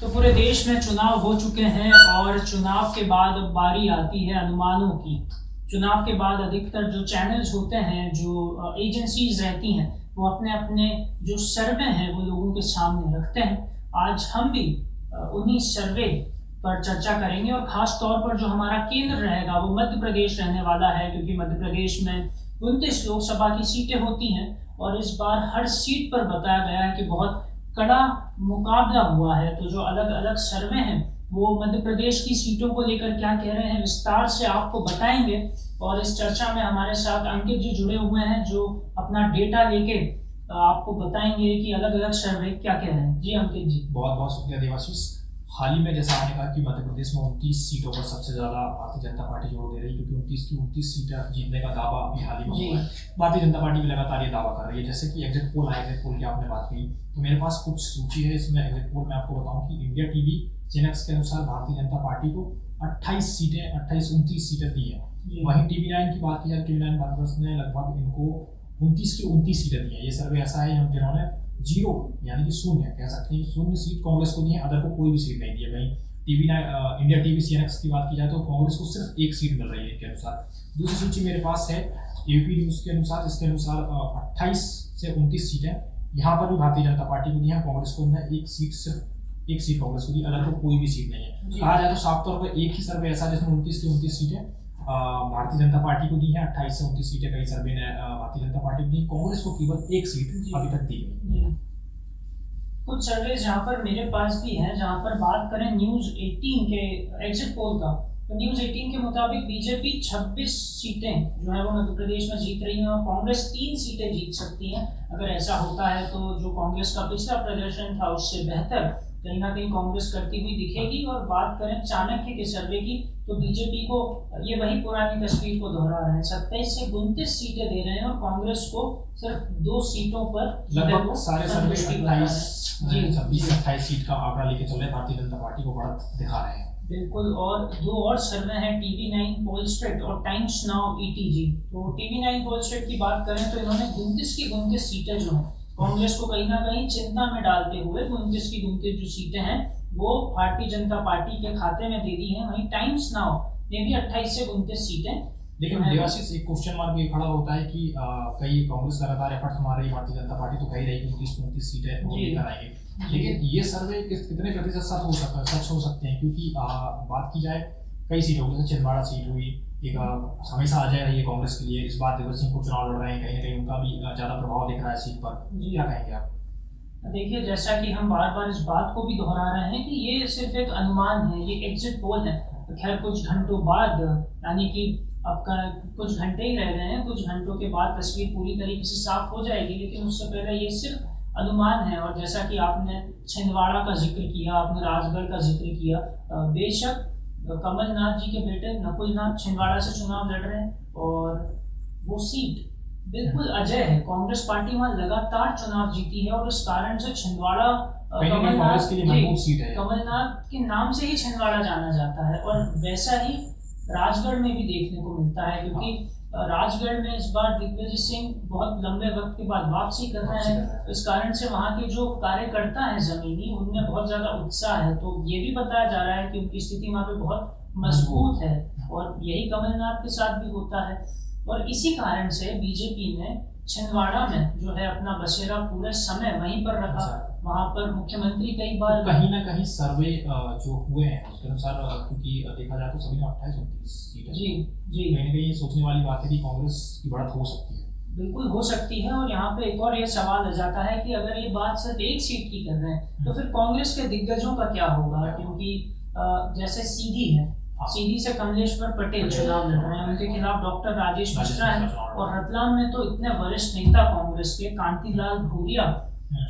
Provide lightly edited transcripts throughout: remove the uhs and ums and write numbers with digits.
तो पूरे देश में चुनाव हो चुके हैं और चुनाव के बाद अब बारी आती है अनुमानों की। चुनाव के बाद अधिकतर जो चैनल्स होते हैं, जो एजेंसीज रहती हैं, वो अपने अपने जो सर्वे हैं वो लोगों के सामने रखते हैं। आज हम भी उन्हीं सर्वे पर चर्चा करेंगे और ख़ास तौर पर जो हमारा केंद्र रहेगा वो मध्य प्रदेश रहने वाला है, क्योंकि मध्य प्रदेश में 29 लोकसभा की सीटें होती हैं और इस बार हर सीट पर बताया गया है कि बहुत कड़ा मुकाबला हुआ है। तो जो अलग अलग सर्वे हैं वो मध्य प्रदेश की सीटों को लेकर क्या कह रहे हैं, विस्तार से आपको बताएंगे। और इस चर्चा में हमारे साथ अंकित जी जुड़े हुए हैं, जो अपना डेटा लेके आपको बताएंगे कि अलग अलग सर्वे क्या कह रहे हैं। जी अंकित जी। बहुत बहुत शुक्रिया देवाशीष। हाल ही में जैसा आपने कहा कि मध्य प्रदेश में 29 सीटों पर सबसे ज़्यादा भारतीय जनता पार्टी जोर दे रही है, क्योंकि 29 की 29 सीटें जीतने का दावा अभी हाल ही में हुआ है। भारतीय जनता पार्टी भी लगातार ये दावा कर रही है। जैसे कि एग्जिट पोल आए, एग्जिट पोल की आपने बात की, तो मेरे पास कुछ सूची है। इसमें एग्जिट पोल में आपको बताऊं कि इंडिया टीवी चैनल्स के अनुसार भारतीय जनता पार्टी को 28 सीटें 29 सीटें दी है। वहीं TV9 की बात की जाए, TV9 भारतवर्ष ने लगभग इनको 29 की 29 सीटें दी है। ये सर्वे ऐसा है जिन्होंने जीरो यानी कि शून्य कह सकते हैं, शून्य सीट कांग्रेस को दी है, अदर को कोई भी सीट नहीं दी है। वहीं इंडिया टीवी CNX की बात की जाए तो कांग्रेस को सिर्फ एक सीट मिल रही है इनके अनुसार। दूसरी सूची मेरे पास है AP न्यूज़ के अनुसार, जिसके अनुसार 28 से 29 सीटें यहाँ पर भी भारतीय जनता पार्टी को दी है। कांग्रेस को एक सीट कांग्रेस को दी, अदर को कोई भी सीट नहीं है। कहा जाए तो साफ तौर पर एक ही सर्वे ऐसा जिसमें 29 की 29 सीटें भारतीय जनता पार्टी को दी है। 28 से 29 सीटें कई सर्वे ने भारतीय जनता पार्टी को दी, कांग्रेस को केवल एक सीट अभी तक दी गई। कुछ सर्वे यहाँ पर मेरे पास भी हैं, जहाँ पर बात करें न्यूज़ 18 के एग्जिट पोल का, तो न्यूज़ 18 के मुताबिक बीजेपी 26 सीटें जो है वो मध्य प्रदेश में जीत रही हैं और कांग्रेस 3 सीटें जीत सकती हैं। अगर ऐसा होता है तो जो कांग्रेस का पिछला प्रदर्शन था उससे बेहतर कहीं ना कहीं कांग्रेस करती हुई दिखेगी। और बात करें चाणक्य के सर्वे की, तो बीजेपी को ये वही पुरानी तस्वीर को दोहरा रहे हैं, 27 से 29 सीटें दे रहे हैं और कांग्रेस को सिर्फ 2 सीटों पर लगभग सारे सर्वे 26-28 सीट का आंकड़ा लेके चल रहे हैं, भारतीय जनता पार्टी को बढ़त दिखा रहे हैं। बिल्कुल। और 2 और सर्वे हैं, TV9 पोलस्ट्रेट और टाइम्स नाउ ETG। तो TV9 पोलस्ट्रेट की बात करें तो इन्होंने 29 की 29 सीटें जो हैं कांग्रेस को कहीं ना कहीं चिंता में डालते हुए 29 की 29 जो सीटें हैं वो भारतीय जनता पार्टी के खाते में दे दी हैं। वहीं टाइम्स नाउ ने भी 28 से 29 सीटें। लेकिन देवाशीष, एक क्वेश्चन मार्क ये खड़ा होता है कि कई कांग्रेस लगातार एफर्ट्स मार रही है, भारतीय जनता पार्टी तो कह रही है कि 29 सीटें वो लेकर आएंगे। लेकिन ये सर्वे कितने प्रतिशत सच हो सकते हैं, क्योंकि बात की जाए कई सीटों जैसे छिंदवाड़ा सीट हुई, एक हमेशा आ रही है कांग्रेस के लिए। इस बार दिग्विजय सिंह को चुनाव लड़ रहे हैं, कहीं ना कहीं उनका भी ज़्यादा प्रभाव दिख रहा है सीट पर। क्या कहेंगे आप? देखिए, जैसा कि हम बार बार इस बात को भी दोहरा रहे हैं कि ये सिर्फ एक अनुमान है, ये एग्जिट पोल है। खैर कुछ घंटों बाद, यानी कि अब कुछ घंटे ही रह गए हैं, कुछ घंटों के बाद तस्वीर पूरी तरीके से साफ हो जाएगी, लेकिन उससे पहले ये सिर्फ अनुमान है। और जैसा कि आपने छिंदवाड़ा का जिक्र किया, आपने राजगढ़ का जिक्र किया, बेशक कमलनाथ जी के बेटे नकुलनाथ छिंदवाड़ा से चुनाव लड़ रहे हैं और वो सीट बिल्कुल अजय है। कांग्रेस पार्टी वहाँ लगातार चुनाव जीती है और उस कारण से छिंदवाड़ा कमलनाथ के नाम से ही छिंदवाड़ा जाना जाता है। और वैसा ही राजगढ़ में भी देखने को मिलता है, क्योंकि राजगढ़ में इस बार दिग्विजय सिंह बहुत लंबे वक्त के बाद वापसी कर रहे हैं। इस कारण से वहाँ के जो कार्यकर्ता हैं जमीनी, उनमें बहुत ज्यादा उत्साह है। तो ये भी बताया जा रहा है कि उनकी स्थिति वहाँ पे बहुत मजबूत है और यही कमलनाथ के साथ भी होता है। और इसी कारण से बीजेपी ने छिंदवाड़ा में जो है अपना बसेरा पूरे समय वहीं पर रखा। वहाँ पर मुख्यमंत्री कई बार कहीं ना कहीं सर्वे जो हुए हैं उसके अनुसार, क्योंकि देखा जाए तो सभी ने 28-29 सीटें, जी कहीं ना कहीं ये सोचने वाली बात है कि कांग्रेस की बढ़त हो सकती है। बिल्कुल हो सकती है। और यहाँ पे एक और ये सवाल आ जाता है कि अगर ये बात सिर्फ एक सीट की कर रहे हैं तो फिर कांग्रेस के दिग्गजों का क्या होगा, क्योंकि जैसे सीधी है, सीधी से कमलेश्वर पटेल चुनाव लड़ रहे हैं, उनके खिलाफ डॉक्टर राजेश मिश्रा है। और रतलाम में तो इतने वरिष्ठ नेता कांग्रेस के कांतिलाल भूरिया,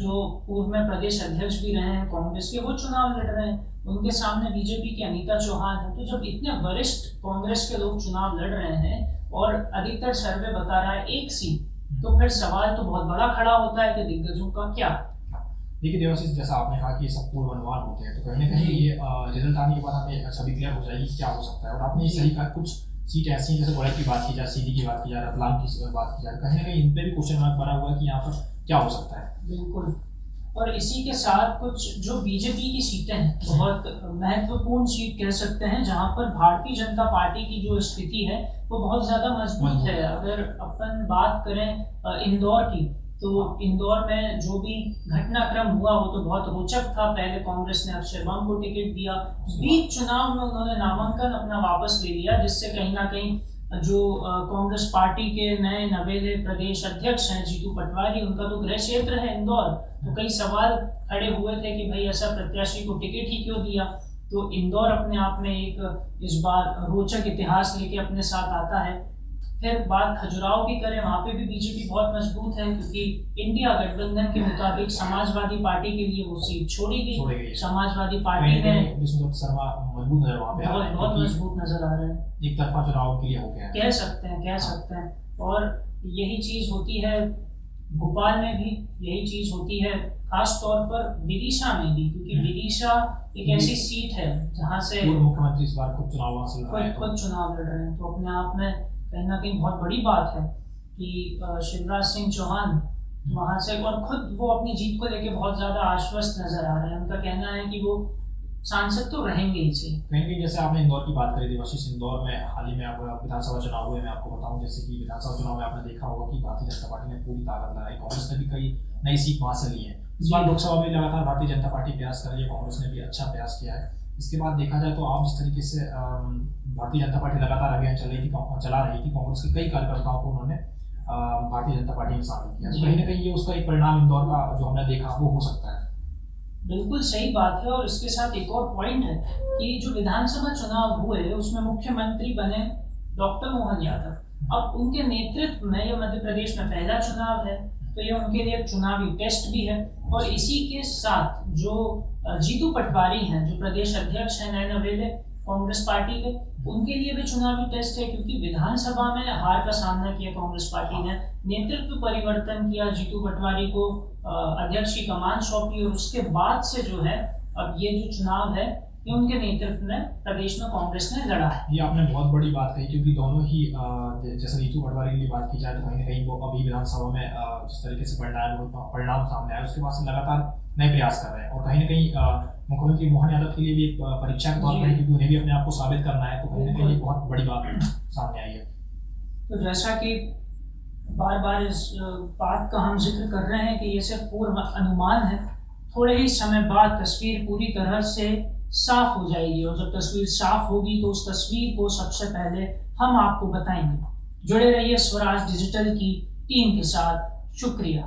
जो पूर्व में प्रदेश अध्यक्ष भी रहे हैं कांग्रेस के, वो चुनाव लड़ रहे हैं। उनके सामने बीजेपी की अनीता चौहान है। तो जब इतने वरिष्ठ कांग्रेस के लोग चुनाव लड़ रहे हैं और अधिकतर सर्वे बता रहा है एक सीट, तो फिर सवाल तो बहुत बड़ा खड़ा होता है कि दिग्गजों का क्या। देखिए देवाशीष, जैसा आपने कहा कि ये सब पूर्व अनुमान होते हैं, तो कहीं ना कहीं ये रिजल्ट आने के बाद हमें सभी क्लियर हो जाएगी क्या हो सकता है। और आपने सही कहा, कुछ सीट ऐसी हैं जैसे गोरख की बात की जाए, सीधी की बात की जाए, रतलाम की बात की जाए, कहीं ना कहीं इन पर भी क्वेश्चन मार्क बना हुआ है कि यहाँ पर क्या हो सकता है। बिल्कुल। और इसी के साथ कुछ जो बीजेपी की सीटें हैं, बहुत महत्वपूर्ण सीट कह सकते हैं, जहां पर भारतीय जनता पार्टी की जो स्थिति है वो बहुत ज़्यादा मजबूत है। अगर अपन बात करें इंदौर की, तो इंदौर में जो भी घटनाक्रम हुआ वो तो बहुत रोचक था। पहले कांग्रेस ने अक्षय बम को टिकट दिया, बीच चुनाव में उन्होंने नामांकन अपना वापस ले लिया, जिससे कहीं ना कहीं जो कांग्रेस पार्टी के नए नवेले प्रदेश अध्यक्ष हैं जीतू पटवारी, उनका तो गृह क्षेत्र है इंदौर, तो कई सवाल खड़े हुए थे कि भाई ऐसा प्रत्याशी को टिकट ही क्यों दिया। तो इंदौर अपने आप में एक इस बार रोचक इतिहास लेके अपने साथ आता है। फिर बात खजुराहो की करें, वहाँ पे भी बीजेपी बहुत मजबूत है, क्योंकि इंडिया गठबंधन के मुताबिक समाजवादी पार्टी के लिए वो सीट छोड़ी गई। समाजवादी पार्टी ने विष्णुदत्त शर्मा मजबूत नजर वहाँ पे बहुत मजबूत नजर आ रहे हैं, एक तरफा चुनाव के लिए हो गया कह सकते हैं। और यही चीज होती है भोपाल में भी, यही चीज होती है खास तौर पर विदिशा में भी, क्योंकि विदिशा एक ऐसी सीट है जहाँ से मुख्यमंत्री इस बार खुद चुनाव लड़ रहे हैं। तो अपने आप में कहीं ना कहीं बहुत बड़ी बात है कि शिवराज सिंह चौहान वहां से, और खुद वो अपनी जीत को लेके बहुत ज्यादा आश्वस्त नजर आ रहे हैं। उनका कहना है कि वो सांसद तो रहेंगे ही से। कहीं जैसे आपने इंदौर की बात करी थी वशिष्ठ, इंदौर में हाल ही में आप विधानसभा चुनाव हुए, मैं आपको बताऊं जैसे कि विधानसभा चुनाव में आपने देखा होगा कि भारतीय जनता पार्टी ने पूरी ताकत लगाई, कांग्रेस ने भी कई नई सीट वहां से ली है। इस बार लोकसभा में लगातार भारतीय जनता पार्टी प्रयास कर रही है, कांग्रेस ने भी अच्छा प्रयास किया है। इसके बाद देखा जाए तो आप जिस तरीके से भारतीय जनता पार्टी लगातार अभियान चला रही थी, कांग्रेस के कई कार्यकर्ताओं को उन्होंने भारतीय जनता पार्टी में शामिल किया, कहीं ना कहीं ये उसका एक परिणाम इंदौर का जो हमने देखा वो हो सकता है। बिल्कुल सही बात है। और इसके साथ एक और पॉइंट है कि जो विधानसभा चुनाव हुए उसमें मुख्यमंत्री बने डॉक्टर मोहन यादव। अब उनके नेतृत्व में यह मध्य प्रदेश में पहला चुनाव है, तो ये उनके लिए एक चुनावी टेस्ट भी है। और इसी के साथ जो जीतू पटवारी हैं, जो प्रदेश अध्यक्ष हैं नए नवेले कांग्रेस पार्टी के, उनके लिए भी चुनावी टेस्ट है, क्योंकि विधानसभा में हार का सामना किया कांग्रेस पार्टी ने, नेतृत्व परिवर्तन किया, जीतू पटवारी को अध्यक्ष की कमान सौंपी, और उसके बाद से जो है अब ये जो चुनाव है ये उनके नेतृत्व में प्रदेश में कांग्रेस ने लड़ा है। ये आपने बहुत बड़ी बात कही, क्योंकि दोनों ही जैसे जीतू पटवारी की बात की जाए तो कहीं ना कहीं वो अभी विधानसभा में जिस तरीके से परिणाम सामने आया उसके बाद से लगातार नए प्रयास कर रहे हैं, और कहीं ना कहीं मुख्यमंत्री मोहन यादव के लिए भी एक परीक्षा के तौर पर, क्योंकि उन्हें भी अपने आप को साबित करना है, तो कहीं ना कहीं बहुत बड़ी बात सामने आई है। तो जैसा कि बार बार इस बात का हम जिक्र कर रहे हैं कि ये सिर्फ पूर्व अनुमान है, थोड़े ही समय बाद तस्वीर पूरी तरह से साफ हो जाएगी, और जब तस्वीर साफ होगी तो उस तस्वीर को सबसे पहले हम आपको बताएंगे। जुड़े रहिए स्वराज डिजिटल की टीम के साथ। शुक्रिया।